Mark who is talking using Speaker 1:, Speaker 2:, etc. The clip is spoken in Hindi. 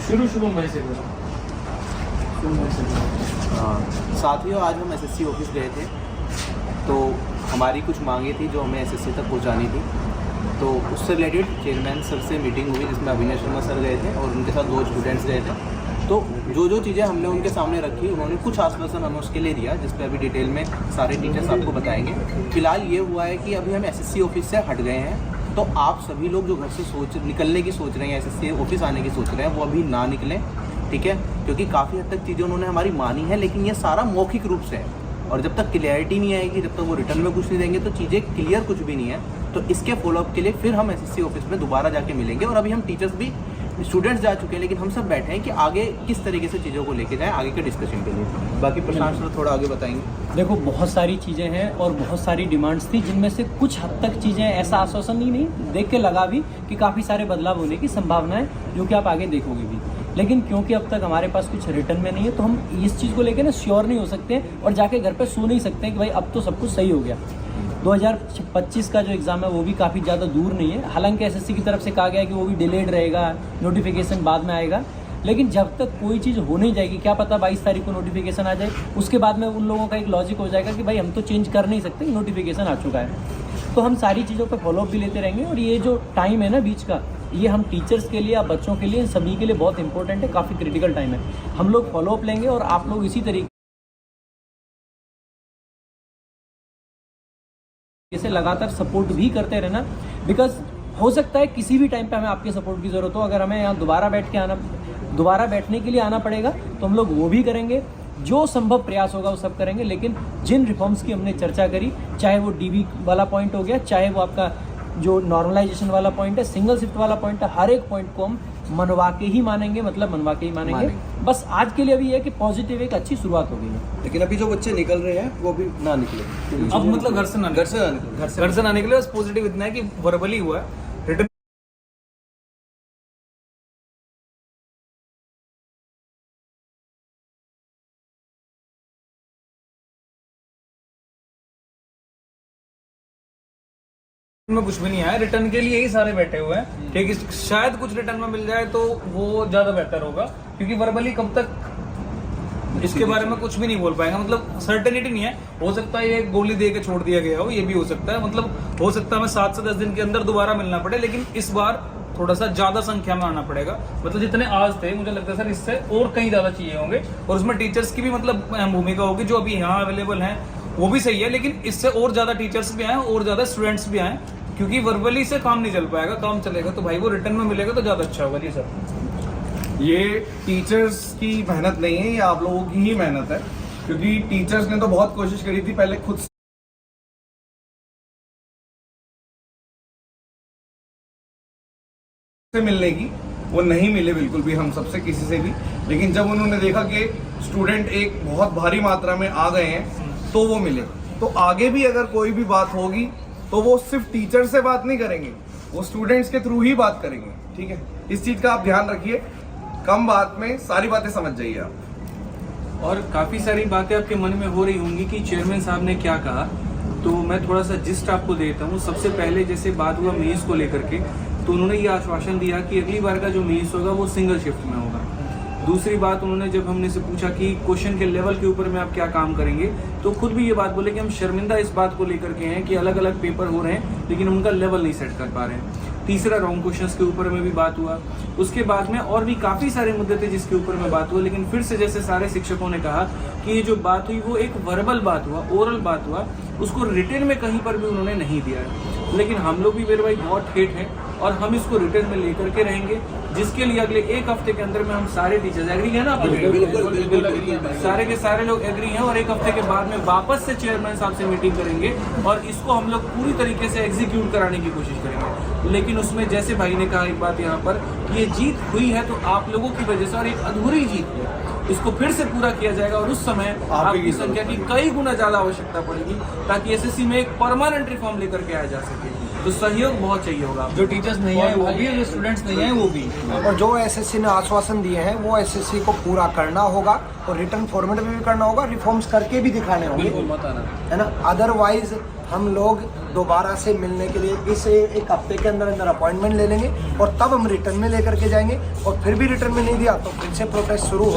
Speaker 1: शुरू में से करो।
Speaker 2: साथियों, आज हम एसएससी ऑफिस गए थे, तो हमारी कुछ मांगे थी जो हमें एसएससी तक पहुंचानी थी। तो उससे रिलेटेड चेयरमैन सर से मीटिंग हुई, जिसमें अभिनय शर्मा सर गए थे और उनके साथ 2 स्टूडेंट्स गए थे। तो जो चीज़ें हमने उनके सामने रखी, उन्होंने कुछ आश्वासन हमें उसके लिए दिया, जिस पे अभी डिटेल में सारे टीचर्स आपको बताएंगे। फिलहाल ये हुआ है कि अभी हम एसएससी ऑफिस से हट गए हैं, तो आप सभी लोग जो घर से निकलने की सोच रहे हैं, एसएससी ऑफिस आने की सोच रहे हैं, वो अभी ना निकलें, ठीक है? क्योंकि काफ़ी हद तक चीज़ें उन्होंने हमारी मानी है, लेकिन ये सारा मौखिक रूप से है, और जब तक क्लियरिटी नहीं आएगी, जब तक वो रिटर्न में कुछ नहीं देंगे, तो चीज़ें क्लियर कुछ भी नहीं है। तो इसके फॉलोअप के लिए फिर हम एसएससी ऑफिस में दोबारा जाके मिलेंगे। और अभी हम टीचर्स भी, स्टूडेंट्स जा चुके हैं, लेकिन हम सब बैठे हैं कि आगे किस तरीके से चीज़ों को लेके जाएं आगे के डिस्कशन के लिए। बाकी प्रशांत सर थोड़ा आगे बताएंगे।
Speaker 3: देखो, बहुत सारी चीज़ें हैं और बहुत सारी डिमांड्स थी, जिनमें से कुछ हद तक चीज़ें ऐसा आश्वासन ही नहीं देख के लगा भी कि काफ़ी सारे बदलाव होने की संभावना है, जो कि आप आगे देखोगे भी। लेकिन क्योंकि अब तक हमारे पास कुछ रिटर्न में नहीं है, तो हम इस चीज़ को लेकर ना श्योर नहीं हो सकते और जाके घर पे सो नहीं सकते कि भाई अब तो सब कुछ सही हो गया। 2025 का जो एग्ज़ाम है वो भी काफ़ी ज़्यादा दूर नहीं है। हालांकि एसएससी की तरफ से कहा गया है कि वो भी डिलेड रहेगा, नोटिफिकेशन बाद में आएगा। लेकिन जब तक कोई चीज़ हो नहीं जाएगी, क्या पता 22 तारीख को नोटिफिकेशन आ जाए, उसके बाद में उन लोगों का एक लॉजिक हो जाएगा कि भाई हम तो चेंज कर नहीं सकते, नोटिफिकेशन आ चुका है। तो हम सारी चीज़ों पर फॉलोअप भी लेते रहेंगे। और ये जो टाइम है ना बीच का, ये हम टीचर्स के लिए या बच्चों के लिए, सभी के लिए बहुत इंपॉर्टेंट है, काफ़ी क्रिटिकल टाइम है। हम लोग फॉलोअप लेंगे और आप लोग इसी तरीके से लगातार सपोर्ट भी करते रहना, बिकॉज हो सकता है किसी भी टाइम पे हमें आपके सपोर्ट की ज़रूरत हो। अगर हमें यहाँ दोबारा बैठने के लिए आना पड़ेगा, तो हम लोग वो भी करेंगे। जो संभव प्रयास होगा वो सब करेंगे। लेकिन जिन रिफॉर्म्स की हमने चर्चा करी, चाहे वो डीबी वाला पॉइंट हो गया, चाहे वो आपका जो नॉर्मलाइजेशन वाला पॉइंट है, सिंगल शिफ्ट वाला पॉइंट है, हर एक पॉइंट को हम मनवा के ही मानेंगे, मतलब मनवा के ही मानेंगे। बस आज के लिए अभी है कि पॉजिटिव एक अच्छी शुरुआत हो गई है।
Speaker 2: लेकिन अभी जो बच्चे निकल रहे हैं वो भी ना निकले।
Speaker 1: अब मतलब घर से ना निकले। बस पॉजिटिव इतना है कि वर्बली हुआ है, रिटर्न में कुछ भी नहीं आया। रिटर्न के लिए ही सारे बैठे हुए हैं, ठीक है? शायद कुछ रिटर्न में मिल जाए तो वो ज्यादा बेहतर होगा, क्योंकि वर्बली कब तक इसके बारे में कुछ भी नहीं बोल पाएंगे। मतलब सर्टेनिटी नहीं है। हो सकता है ये गोली दे के छोड़ दिया गया हो, ये भी हो सकता है। मतलब हो सकता है हमें 7 से 10 दिन के अंदर दोबारा मिलना पड़े, लेकिन इस बार थोड़ा सा ज्यादा संख्या में आना पड़ेगा। मतलब जितने आज थे, मुझे लगता है सर इससे और कहीं ज्यादा चाहिए होंगे। और उसमें टीचर्स की भी मतलब अहम भूमिका होगी। जो अभी यहाँ अवेलेबल हैं वो भी सही है, लेकिन इससे और ज्यादा टीचर्स भी आए और ज्यादा स्टूडेंट्स भी आए, क्योंकि वर्बली से काम नहीं चल पाएगा। काम चलेगा तो भाई वो रिटर्न में मिलेगा तो ज्यादा अच्छा होगा। जी सर,
Speaker 4: ये टीचर्स की मेहनत नहीं है, ये आप लोगों की ही मेहनत है। क्योंकि टीचर्स ने तो बहुत कोशिश करी थी पहले खुद से मिलने की, वो नहीं मिले बिल्कुल भी हम सबसे, किसी से भी। लेकिन जब उन्होंने देखा कि स्टूडेंट एक बहुत भारी मात्रा में आ गए हैं, तो वो मिले। तो आगे भी अगर कोई भी बात होगी तो वो सिर्फ टीचर से बात नहीं करेंगे, वो स्टूडेंट्स के थ्रू ही बात करेंगे, ठीक है? इस चीज का आप ध्यान रखिए। कम बात में सारी बातें समझ जाइए आप।
Speaker 1: और काफ़ी सारी बातें आपके मन में हो रही होंगी कि चेयरमैन साहब ने क्या कहा, तो मैं थोड़ा सा जिस्ट आपको देता हूँ। सबसे पहले जैसे बात हुआ मेंस को लेकर के, तो उन्होंने ये आश्वासन दिया कि अगली बार का जो मेंस होगा वो सिंगल शिफ्ट में होगा। दूसरी बात, उन्होंने जब हमने से पूछा कि क्वेश्चन के लेवल के ऊपर में आप क्या काम करेंगे, तो खुद भी ये बात बोले कि हम शर्मिंदा इस बात को लेकर के हैं कि अलग अलग पेपर हो रहे हैं, लेकिन उनका लेवल नहीं सेट कर पा रहे हैं। तीसरा, रॉन्ग क्वेश्चंस के ऊपर में भी बात हुआ। उसके बाद में और भी काफ़ी सारे मुद्दे थे जिसके ऊपर में बात हुआ, लेकिन फिर से जैसे सारे शिक्षकों ने कहा कि ये जो बात हुई वो एक वर्बल बात हुआ, ओरल बात हुआ, उसको रिटर्न में कहीं पर भी उन्होंने नहीं दिया है। लेकिन हम लोग भी मेरे भाई बहुत ठेठ हैं और हम इसको रिटर्न में लेकर के रहेंगे, जिसके लिए अगले 1 हफ्ते के अंदर में हम सारे टीचर्स एग्री है ना? सारे के सारे लोग एग्री हैं और 1 हफ्ते के बाद में वापस से चेयरमैन साहब से मीटिंग करेंगे और इसको हम लोग पूरी तरीके से एग्जीक्यूट कराने की कोशिश करेंगे। लेकिन उसमें जैसे भाई ने कहा एक बात यहाँ पर कि ये जीत हुई है तो आप लोगों की वजह से, और एक अधूरी जीत है, इसको फिर से पूरा किया जाएगा और उस समय आपकी संख्या की कई गुना ज्यादा आवश्यकता पड़ेगी, ताकि एसएससी में एक परमानेंट रिफॉर्म लेकर के आया जा सके। तो सहयोग बहुत चाहिए होगा।
Speaker 3: जो टीचर्स नहीं आए वो भी, जो स्टूडेंट्स नहीं आए वो भी।
Speaker 5: और जो एसएससी ने आश्वासन दिए हैं वो एसएससी को पूरा करना होगा और रिटर्न फॉर्मेट में भी करना होगा, रिफॉर्म्स करके भी दिखाने होंगे, है ना। अदरवाइज हम लोग दोबारा से मिलने के लिए इस एक हफ्ते के अंदर अंदर अपॉइंटमेंट ले लेंगे और तब हम रिटर्न में लेकर के जाएंगे, और फिर भी रिटर्न में नहीं दिया तो फिर से प्रोटेस्ट शुरू होगा।